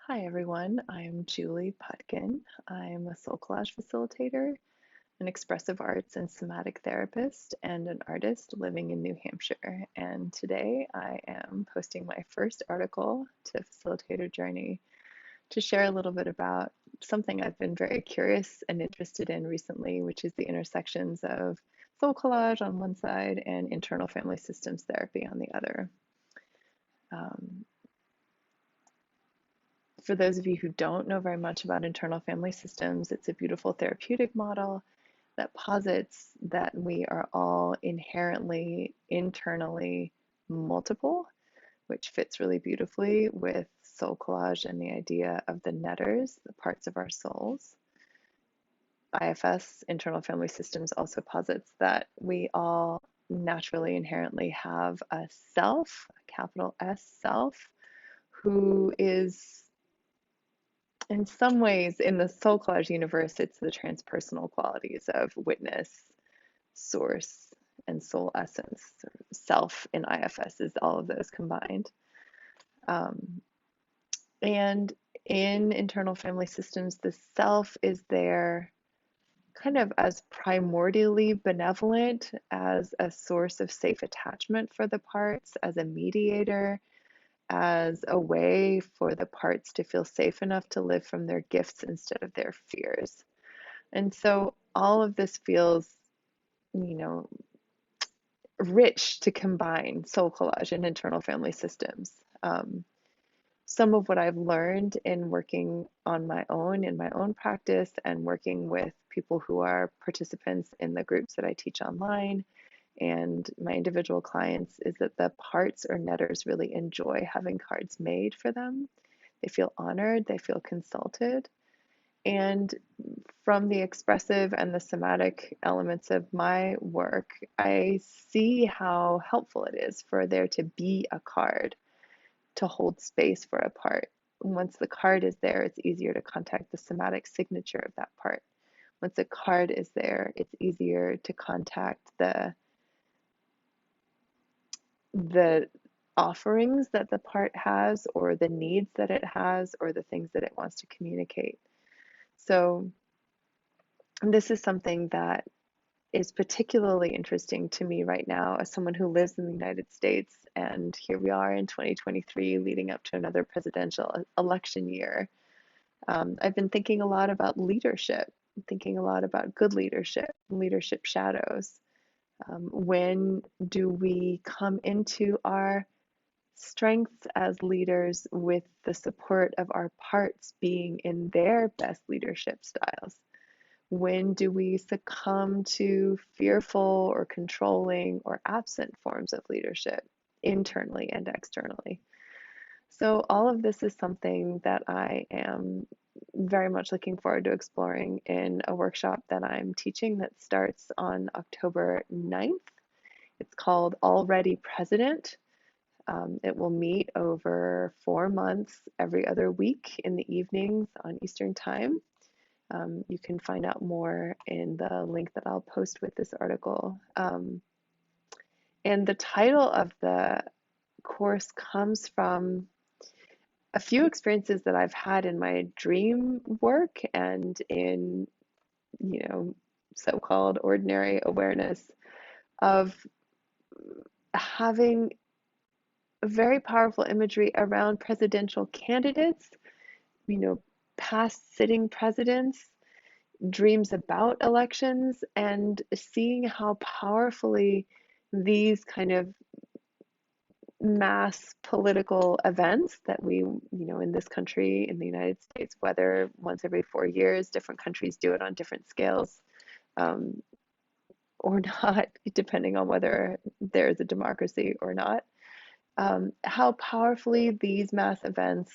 Hi everyone, I'm Julie Putkin. I'm a SoulCollage facilitator, an expressive arts and somatic therapist, and an artist living in New Hampshire. And today I am posting my first article to Facilitator Journey to share a little bit about something I've been very curious and interested in recently, which is the intersections of SoulCollage on one side and internal family systems therapy on the other. Um, For those of you who don't know very much about internal family systems, it's a beautiful therapeutic model that posits that we are all inherently internally multiple, which fits really beautifully with soul collage and the idea of the netters, the parts of our souls. IFS, internal family systems, also posits that we all naturally inherently have a self, a capital S self, who is in some ways, in the SoulCollage universe, it's the transpersonal qualities of witness, source, and soul essence. Self in IFS is all of those combined. Um, and in internal family systems, the self is there kind of as primordially benevolent, as a source of safe attachment for the parts, as a mediator, as a way for the parts to feel safe enough to live from their gifts instead of their fears. And so all of this feels, you know, rich to combine soul collage and internal family systems. Some of what I've learned in working on my own in my own practice and working with people who are participants in the groups that I teach online and my individual clients is that the parts or netters really enjoy having cards made for them. They feel honored, they feel consulted. And from the expressive and the somatic elements of my work, I see how helpful it is for there to be a card to hold space for a part. Once the card is there, it's easier to contact the somatic signature of that part. Once a card is there, it's easier to contact the offerings that the part has, or the needs that it has, or the things that it wants to communicate. So this is something that is particularly interesting to me right now as someone who lives in the United States. And here we are in 2023, leading up to another presidential election year. I've been thinking a lot about leadership, thinking a lot about good leadership, leadership shadows. When do we come into our strengths as leaders with the support of our parts being in their best leadership styles? When do we succumb to fearful or controlling or absent forms of leadership, internally and externally? So, all of this is something that I am very much looking forward to exploring in a workshop that I'm teaching that starts on October 9th. It's called Already President. It will meet over 4 months every other week in the evenings on Eastern Time. You can find out more in the link that I'll post with this article. And the title of the course comes from a few experiences that I've had in my dream work and in, so-called ordinary awareness of having very powerful imagery around presidential candidates, you know, past sitting presidents, dreams about elections, and seeing how powerfully these kind of mass political events that we, in this country, in the United States, whether once every 4 years, different countries do it on different scales, um, or not, depending on whether there is a democracy or not, how powerfully these mass events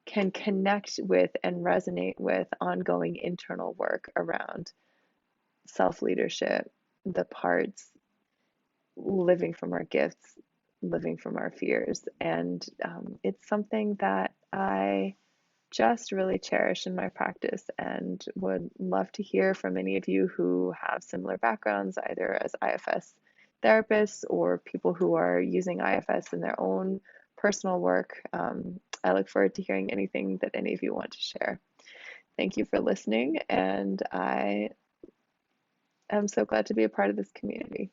can connect with and resonate with ongoing internal work around self-leadership, the parts, living from our gifts, living from our fears. And it's something that I just really cherish in my practice and would love to hear from any of you who have similar backgrounds, either as IFS therapists or people who are using IFS in their own personal work. I look forward to hearing anything that any of you want to share. Thank you for listening, and I am so glad to be a part of this community.